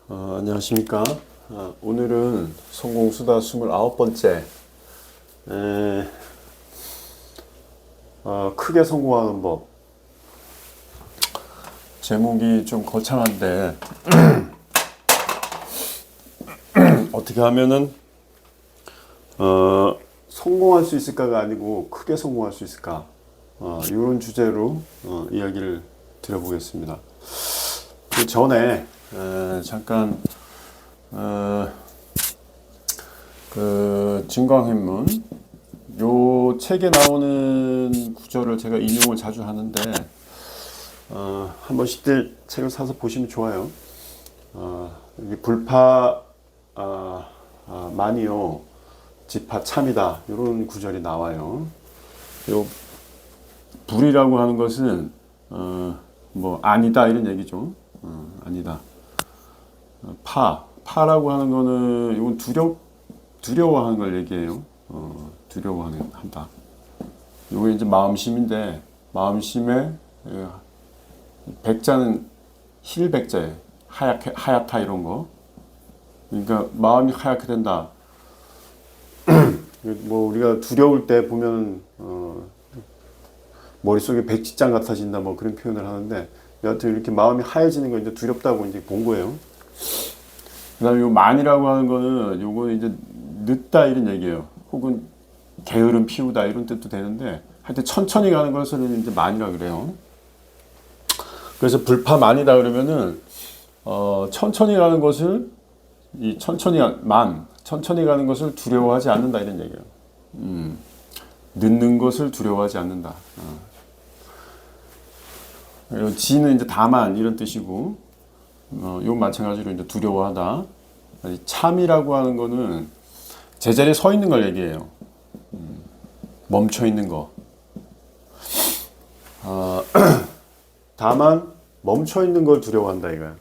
안녕하십니까. 오늘은 성공수다 29번째 크게 성공하는 법. 제목이 좀 거창한데 어떻게 하면은 성공할 수 있을까가 아니고 크게 성공할 수 있을까, 이런 주제로 이야기를 드려보겠습니다. 그 전에 잠깐 그 진광했문 요 책에 나오는 구절을 제가 인용을 자주 하는데 한 번씩들 책을 사서 보시면 좋아요. 여기 불파 만이요 지파 참이다, 이런 구절이 나와요. 요 불이라고 하는 것은 뭐 아니다 이런 얘기죠. 아니다. 파라고 하는 거는 이건 두려워하는 걸 얘기해요. 두려워한다. 이거 이제 마음심인데, 마음심에 백자는 힐백자예요. 하얗다 이런 거. 그러니까 마음이 하얗게 된다. 뭐 우리가 두려울 때 보면 머릿속에 백지장 같아진다, 뭐 그런 표현을 하는데, 여하튼 이렇게 마음이 하얘지는 거 이제 두렵다고 이제 본 거예요. 그다음에 요 만이라고 하는 거는 요거는 이제 늦다 이런 얘기예요. 혹은 게으름 피우다 이런 뜻도 되는데, 하여튼 천천히 가는 것을 이제 만이라 그래요. 그래서 불파만이다 그러면은 천천히 가는 것을, 이 천천히 가는 것을 두려워하지 않는다 이런 얘기예요. 늦는 것을 두려워하지 않는다. 그리고 지는 이제 다만 이런 뜻이고, 이건 마찬가지로 이제 두려워하다. 참이라고 하는 거는 제자리에 서 있는 걸 얘기해요. 멈춰 있는 거. 다만 멈춰 있는 걸 두려워한다 이거야.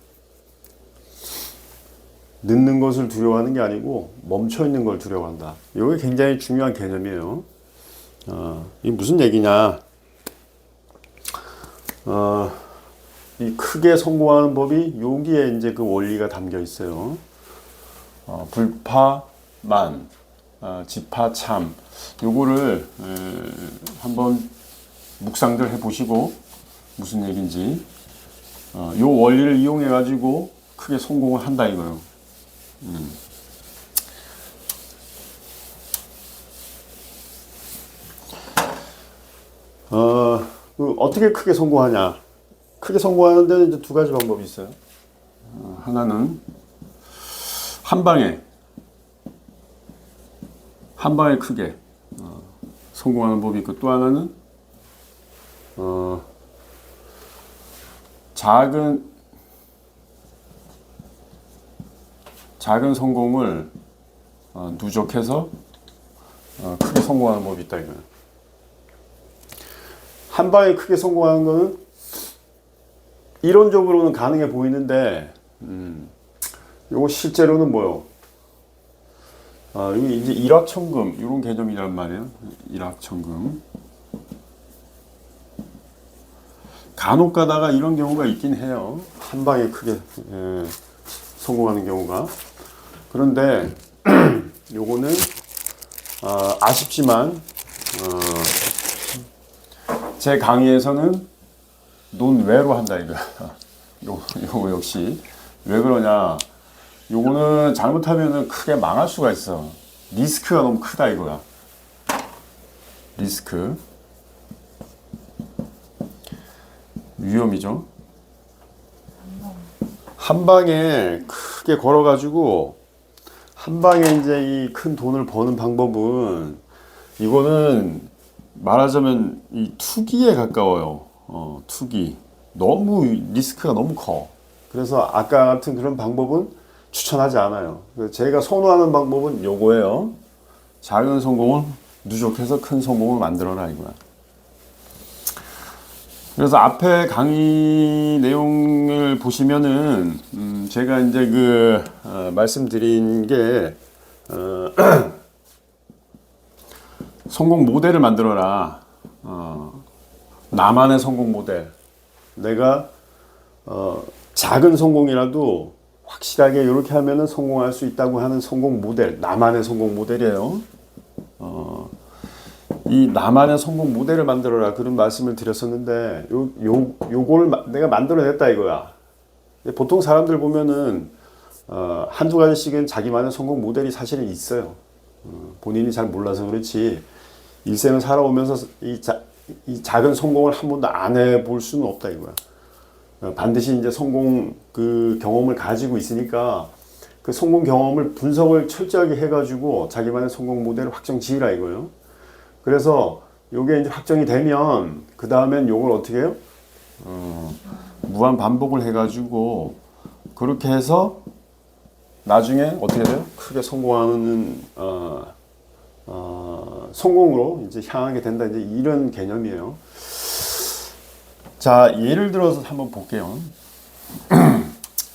늦는 것을 두려워하는 게 아니고 멈춰 있는 걸 두려워한다. 이게 굉장히 중요한 개념이에요. 이게 무슨 얘기냐? 이 크게 성공하는 법이 여기에 이제 그 원리가 담겨 있어요. 불파만, 지파참, 요거를 한번 묵상들 해보시고 무슨 얘기인지, 요 원리를 이용해 가지고 크게 성공을 한다 이거예요. 어떻게 크게 성공하냐? 크게 성공하는 데는 이제 두 가지 방법이 있어요. 하나는 한 방에 크게 성공하는 법이 있고, 또 하나는 작은 성공을 누적해서 크게 성공하는 법이 있다 이거예요. 한 방에 크게 성공하는 거는 이론적으로는 가능해 보이는데, 요거 실제로는 뭐요? 여기 이제 일확천금 이런 개념이란 말이에요. 일확천금. 간혹 가다가 이런 경우가 있긴 해요. 한 방에 크게 성공하는 경우가. 그런데 요거는 아쉽지만 제 강의에서는 논외로 한다 이거야. 요거 역시 왜 그러냐? 요거는 잘못하면은 크게 망할 수가 있어. 리스크가 너무 크다 이거야. 리스크, 위험이죠. 한 방에 크게 걸어가지고 한 방에 이제 이 큰 돈을 버는 방법은, 이거는 말하자면 이 투기에 가까워요. 투기. 너무 리스크가 너무 커. 그래서 아까 같은 그런 방법은 추천하지 않아요. 제가 선호하는 방법은 요거예요. 작은 성공은 누적해서 큰 성공을 만들어라 이거야. 그래서 앞에 강의 내용을 보시면은 제가 이제 그 말씀드린 게 성공 모델을 만들어라. 나만의 성공 모델. 내가 작은 성공이라도 확실하게 이렇게 하면은 성공할 수 있다고 하는 성공 모델, 나만의 성공 모델이에요. 이 나만의 성공 모델을 만들어라 그런 말씀을 드렸었는데 요걸 내가 만들어냈다 이거야. 보통 사람들 보면은 한두 가지씩은 자기만의 성공 모델이 사실은 있어요. 본인이 잘 몰라서 그렇지 일생을 살아오면서 이 작은 성공을 한 번도 안 해볼 수는 없다 이거야. 반드시 이제 성공 그 경험을 가지고 있으니까 그 성공 경험을 분석을 철저하게 해가지고 자기만의 성공 모델을 확정 지으라 이거예요. 그래서 요게 이제 확정이 되면 그 다음엔 요걸 어떻게 해요? 무한 반복을 해가지고 그렇게 해서 나중에 어떻게 돼요? 크게 성공하는 성공으로 이제 향하게 된다 이제 이런 개념이에요. 자, 예를 들어서 한번 볼게요.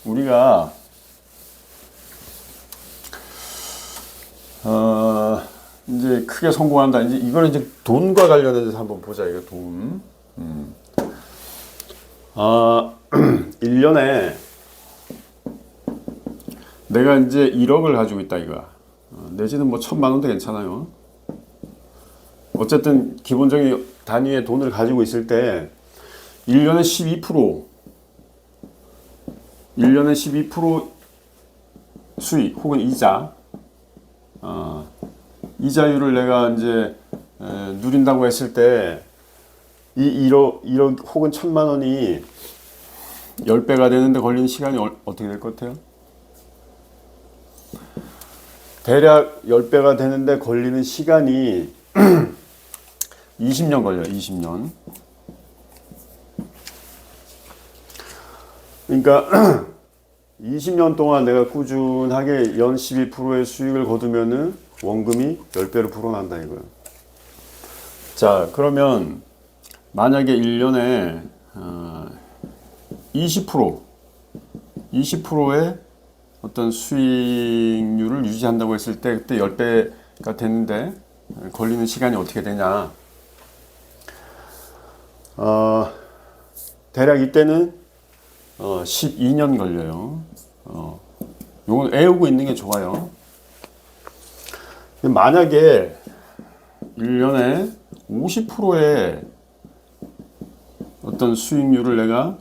우리가 이제 크게 성공한다. 이제 이거는 이제 돈과 관련해서 한번 보자. 이거 돈. 1년에 내가 이제 1억을 가지고 있다 이거야. 내지는 뭐 1,000만 원도 괜찮아요. 어쨌든 기본적인 단위의 돈을 가지고 있을 때 1년에 12% 수익 혹은 이자 이자율을 내가 이제 누린다고 했을 때 이 1억 혹은 1,000만 원이 10배가 되는데 걸리는 시간이 어떻게 될 것 같아요? 대략 10배가 되는데 걸리는 시간이 20년 걸려요. 20년. 그러니까 20년 동안 내가 꾸준하게 연 12%의 수익을 거두면은 원금이 10배로 불어난다 이거예요. 자, 그러면 만약에 1년에 20%의 어떤 수익률을 유지한다고 했을 때 그때 10배가 됐는데 걸리는 시간이 어떻게 되냐? 대략 이때는 12년 걸려요. 요건 외우고 있는 게 좋아요. 만약에 1년에 50%의 어떤 수익률을 내가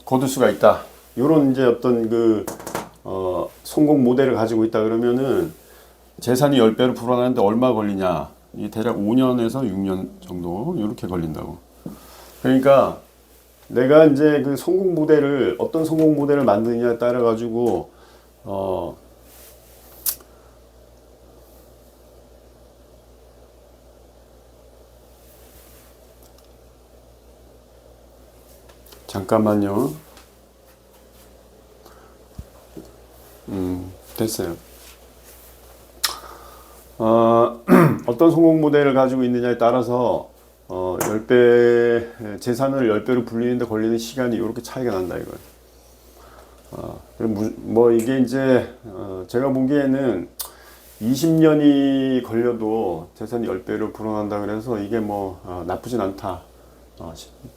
거둘 수가 있다. 요런 이제 어떤 그 성공 모델을 가지고 있다 그러면은 재산이 10배로 불어나는데 얼마 걸리냐? 이 대략 5년에서 6년 정도 이렇게 걸린다고. 그러니까 내가 이제 그 성공 모델을 어떤 성공 모델을 만드느냐에 따라 가지고 잠깐만요. 됐어요. 어떤 성공 모델을 가지고 있느냐에 따라서 10배 재산을 10배로 불리는데 걸리는 시간이 이렇게 차이가 난다 이거예요. 뭐 이게 이제 제가 보기에는 20년이 걸려도 재산이 10배로 불어난다 그래서 이게 뭐 나쁘진 않다.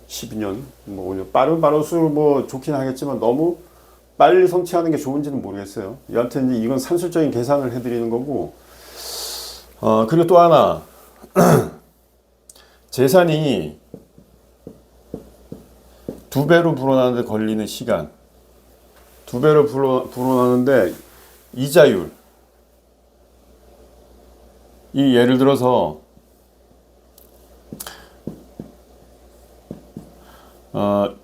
12년 뭐 5년 빠르수 뭐 좋긴 하겠지만 너무 빨리 성취하는 게 좋은지는 모르겠어요. 여하튼 이제 이건 산술적인 계산을 해드리는 거고. 그리고 또 하나 재산이 2배로 불어나는데 걸리는 시간, 2배로 불어나는데 이자율, 이 예를 들어서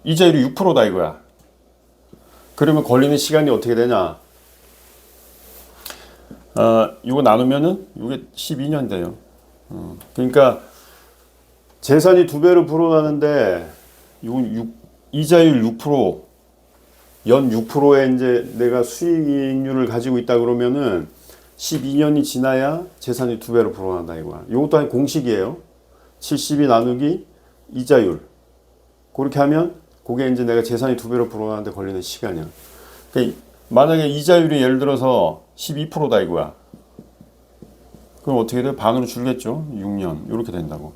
이자율이 6%다 이거야. 그러면 걸리는 시간이 어떻게 되냐? 이거 나누면은 이게 12년 돼요. 그러니까 재산이 2배로 불어나는데 이자율 6%, 연 6%의 이제 내가 수익률을 가지고 있다 그러면은 12년이 지나야 재산이 2배로 불어난다 이거야. 이것 또한 공식이에요. 72 나누기 이자율. 그렇게 하면 그게 이제 내가 재산이 2배로 불어나는데 걸리는 시간이야. 그러니까 만약에 이자율이 예를 들어서 12%다 이거야. 그럼 어떻게 돼? 반으로 줄겠죠. 6년 이렇게 된다고.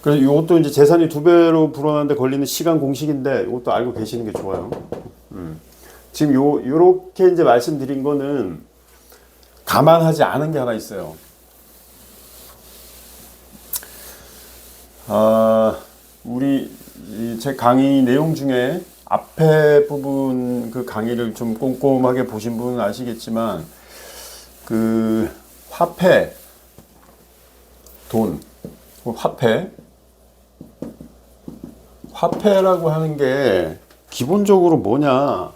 그래서 이것도 이제 재산이 2배로 불어나는데 걸리는 시간 공식인데 이것도 알고 계시는 게 좋아요. 지금 요렇게 이제 말씀드린 거는 감안하지 않은 게 하나 있어요. 우리 제 강의 내용 중에 앞에 부분 그 강의를 좀 꼼꼼하게 보신 분은 아시겠지만 그 화폐, 돈, 화폐라고 하는 게 기본적으로 뭐냐?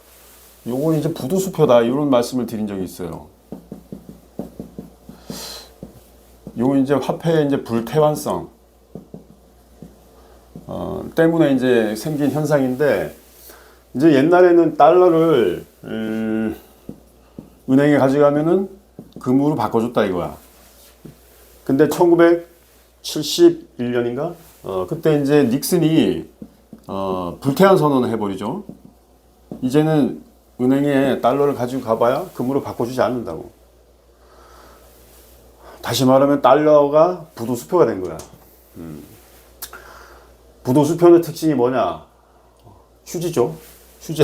요건 이제 부도수표다 이런 말씀을 드린 적이 있어요. 요건 이제 화폐의 이제 불태환성 때문에 이제 생긴 현상인데, 이제 옛날에는 달러를 은행에 가져가면은 금으로 바꿔줬다 이거야. 근데 1971년인가? 그때 이제 닉슨이 불태환 선언을 해버리죠. 이제는 은행에 달러를 가지고 가봐야 금으로 바꿔주지 않는다고. 다시 말하면 달러가 부도수표가 된 거야. 부도수표의 특징이 뭐냐? 휴지죠. 휴지.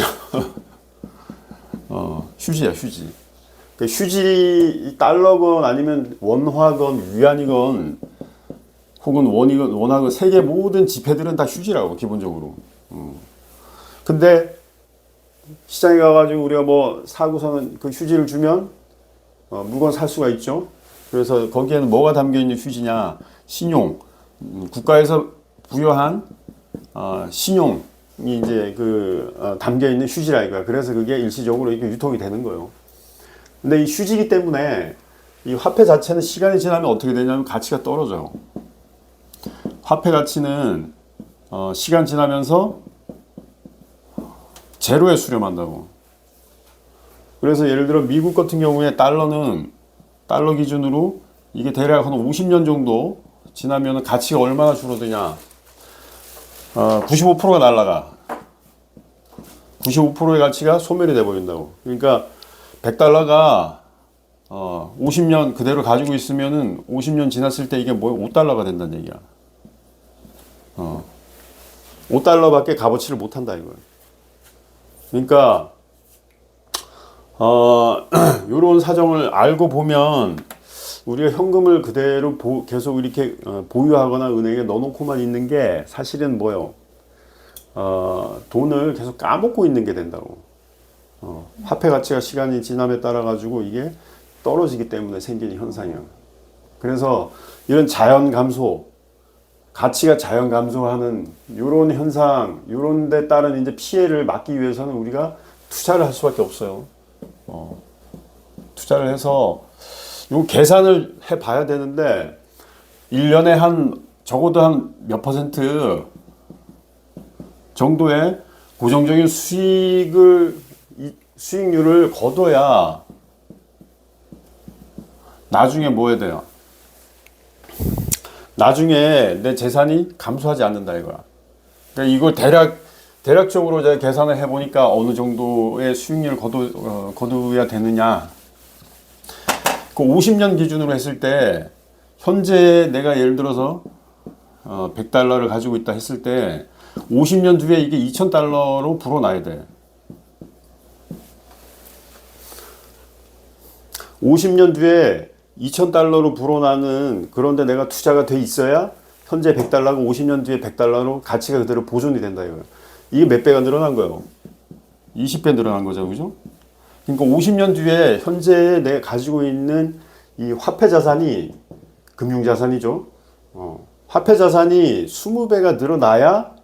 휴지야, 휴지. 그 휴지, 달러건 아니면 원화건 위안이건 혹은 원화건 세계 모든 지폐들은 다 휴지라고, 기본적으로. 근데 시장에 가가지고 우리가 뭐 사고서는 그 휴지를 주면 물건 살 수가 있죠. 그래서 거기에는 뭐가 담겨 있는 휴지냐? 신용. 국가에서 부여한 신용이 이제 담겨 있는 휴지라 이거야. 그래서 그게 일시적으로 이렇게 유통이 되는 거예요. 근데 이 휴지기 때문에 이 화폐 자체는 시간이 지나면 어떻게 되냐면 가치가 떨어져요. 화폐 가치는 시간 지나면서 제로에 수렴한다고. 그래서 예를 들어 미국 같은 경우에 달러 기준으로 이게 대략 한 50년 정도 지나면 가치가 얼마나 줄어드냐? 95%가 날라가. 95%의 가치가 소멸이 돼 버린다고. 그러니까 100달러가 50년 그대로 가지고 있으면은 50년 지났을 때 이게 뭐 5달러가 된다는 얘기야. 5달러밖에 값어치를 못 한다 이거야. 그러니까 요런 사정을 알고 보면 우리가 현금을 그대로 계속 이렇게 보유하거나 은행에 넣어놓고만 있는 게 사실은 뭐요? 돈을 계속 까먹고 있는 게 된다고. 화폐 가치가 시간이 지남에 따라 가지고 이게 떨어지기 때문에 생기는 현상이야. 그래서 이런 자연 감소, 가치가 자연 감소하는 이런 현상, 이런 데 따른 이제 피해를 막기 위해서는 우리가 투자를 할 수밖에 없어요. 투자를 해서 요 계산을 해 봐야 되는데 1년에 적어도 한 몇 퍼센트 정도의 고정적인 수익률을 거둬야 나중에 뭐 해야 돼요? 나중에 내 재산이 감소하지 않는다 이거야. 그러니까 이걸 대략적으로 제가 계산을 해보니까 어느 정도의 수익률을 거둬야 되느냐. 그 50년 기준으로 했을 때 현재 내가 예를 들어서 100달러를 가지고 있다 했을 때 50년 뒤에 이게 2000달러로 불어나야 돼. 50년 뒤에 2000달러로 불어나는, 그런데 내가 투자가 돼 있어야 현재 100달러가 50년 뒤에 100달러로 가치가 그대로 보존이 된다 이거예요. 이게 몇 배가 늘어난 거예요? 20배 늘어난 거죠, 그죠? 그러니까 50년 뒤에 현재 내가 가지고 있는 이 화폐 자산이, 금융 자산이죠. 화폐 자산이 20배가 늘어나야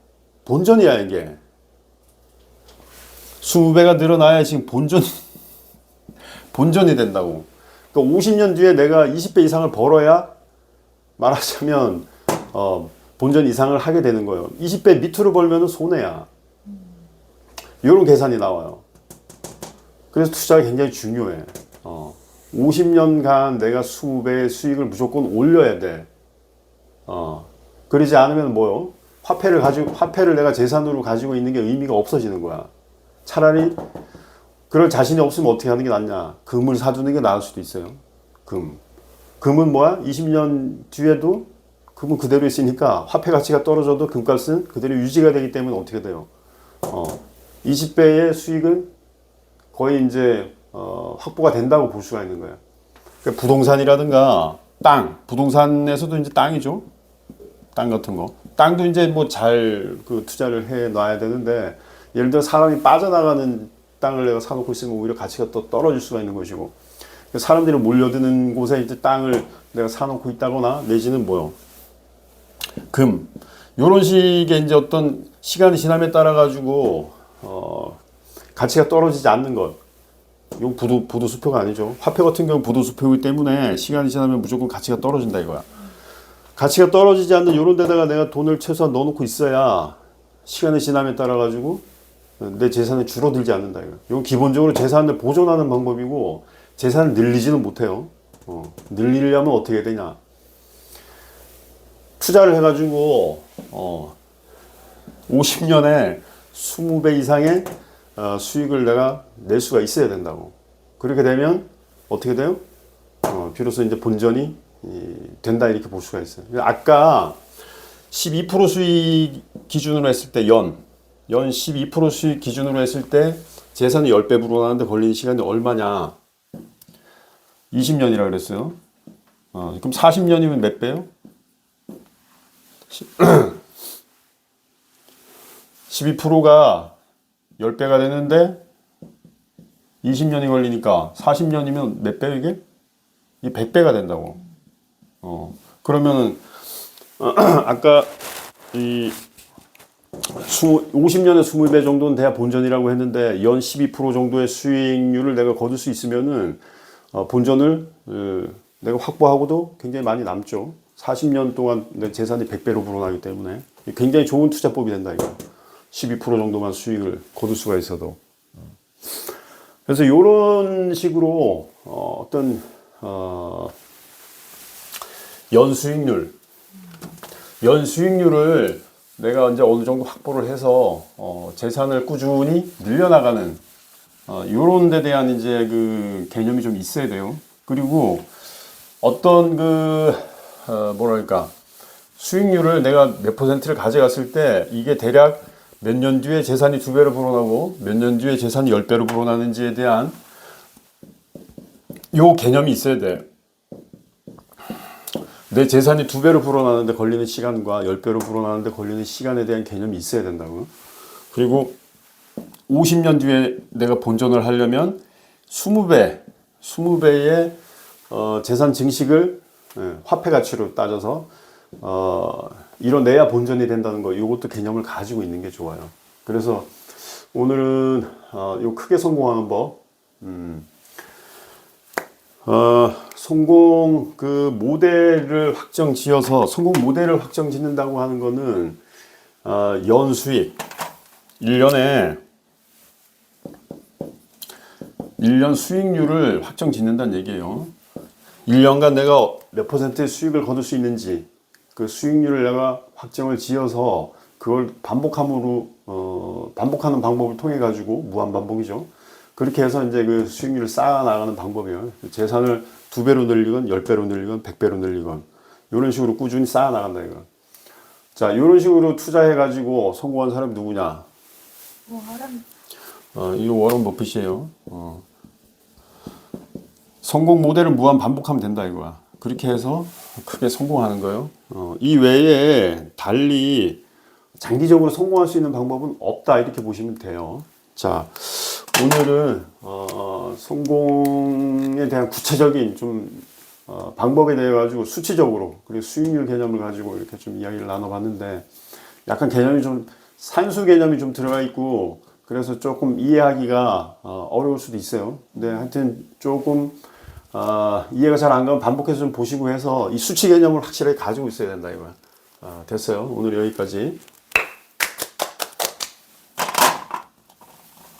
본전이야 이게. 20배가 늘어나야 지금 본전이 된다고. 그러니까 50년 뒤에 내가 20배 이상을 벌어야 말하자면 본전 이상을 하게 되는 거예요. 20배 밑으로 벌면 손해야. 이런 계산이 나와요. 그래서 투자가 굉장히 중요해. 50년간 내가 20배의 수익을 무조건 올려야 돼. 그러지 않으면 뭐요? 화폐를 내가 재산으로 가지고 있는 게 의미가 없어지는 거야. 차라리 그럴 자신이 없으면 어떻게 하는 게 낫냐? 금을 사두는 게 나을 수도 있어요. 금은 뭐야? 20년 뒤에도 금은 그대로 있으니까 화폐 가치가 떨어져도 금값은 그대로 유지가 되기 때문에 어떻게 돼요? 20배의 수익은 거의 이제 확보가 된다고 볼 수가 있는 거예요. 그러니까 부동산이라든가 부동산에서도 이제 땅이죠. 땅 같은 거. 땅도 이제 뭐 잘 그 투자를 해 놔야 되는데, 예를 들어 사람이 빠져나가는 땅을 내가 사놓고 있으면 오히려 가치가 또 떨어질 수가 있는 것이고, 사람들이 몰려드는 곳에 이제 땅을 내가 사놓고 있다거나, 내지는 뭐요? 요런 식의 이제 어떤 시간이 지남에 따라 가지고, 가치가 떨어지지 않는 것. 이건 부도수표가 아니죠. 화폐 같은 경우는 부도수표이기 때문에 시간이 지나면 무조건 가치가 떨어진다 이거야. 가치가 떨어지지 않는 이런 데다가 내가 돈을 최소한 넣어놓고 있어야 시간이 지남에 따라 가지고 내 재산이 줄어들지 않는다 이거. 이건 기본적으로 재산을 보존하는 방법이고, 재산을 늘리지는 못해요. 늘리려면 어떻게 되냐? 투자를 해가지고 50년에 20배 이상의 수익을 내가 낼 수가 있어야 된다고. 그렇게 되면 어떻게 돼요? 비로소 이제 본전이 된다 이렇게 볼 수가 있어요. 아까 12% 수익 기준으로 했을 때 연 12% 수익 기준으로 했을 때 재산이 10배 불어나는데 걸리는 시간이 얼마냐? 20년이라 그랬어요. 그럼 40년이면 몇 배요? 12%가 10배가 되는데 20년이 걸리니까 40년이면 몇 배요 이게? 이 100배가 된다고. 그러면은 아까 이 50년에 20배 정도는 돼야 본전이라고 했는데, 연 12% 정도의 수익률을 내가 거둘 수 있으면은 본전을 내가 확보하고도 굉장히 많이 남죠. 40년 동안 내 재산이 100배로 불어나기 때문에 굉장히 좋은 투자법이 된다 이거. 12% 정도만 수익을 거둘 수가 있어도. 그래서 이런 식으로 어떤 연수익률을 내가 이제 어느 정도 확보를 해서 재산을 꾸준히 늘려나가는 요런 데 대한 이제 그 개념이 좀 있어야 돼요. 그리고 어떤 뭐랄까 수익률을 내가 몇 퍼센트를 가져갔을 때 이게 대략 몇 년 뒤에 재산이 2배로 불어나고 몇 년 뒤에 재산이 10배로 불어나는지에 대한 요 개념이 있어야 돼. 내 재산이 2배로 불어나는데 걸리는 시간과 10배로 불어나는데 걸리는 시간에 대한 개념이 있어야 된다고. 그리고 50년 뒤에 내가 본전을 하려면 20배의 재산 증식을 화폐 가치로 따져서 이뤄내야 본전이 된다는 거, 이것도 개념을 가지고 있는 게 좋아요. 그래서 오늘은 요 크게 성공하는 법, 성공 모델을 확정 지어서, 성공 모델을 확정 짓는다고 하는 거는 연수익 1년 수익률을 확정 짓는다는 얘기예요. 1년간 내가 몇 퍼센트의 수익을 거둘 수 있는지, 그 수익률을 내가 확정을 지어서 그걸 반복하는 방법을 통해 가지고, 무한 반복이죠. 그렇게 해서 이제 그 수익률을 쌓아 나가는 방법이에요. 재산을 2배로 늘리건 10배로 늘리건 100배로 늘리건 이런 식으로 꾸준히 쌓아 나간다 이거. 자, 이런 식으로 투자해 가지고 성공한 사람이 누구냐? 이거 워런 버핏이에요. 성공 모델은 무한 반복하면 된다 이거야. 그렇게 해서 크게 성공하는 거예요. 이 외에 달리 장기적으로 성공할 수 있는 방법은 없다 이렇게 보시면 돼요. 자, 오늘은 성공에 대한 구체적인 좀 방법에 대해 가지고 수치적으로, 그리고 수익률 개념을 가지고 이렇게 좀 이야기를 나눠봤는데, 약간 개념이 좀 산수 개념이 좀 들어가 있고 그래서 조금 이해하기가 어려울 수도 있어요. 근데 하여튼 조금 이해가 잘 안 가면 반복해서 좀 보시고 해서 이 수치 개념을 확실하게 가지고 있어야 된다 이거야. 됐어요. 오늘 여기까지.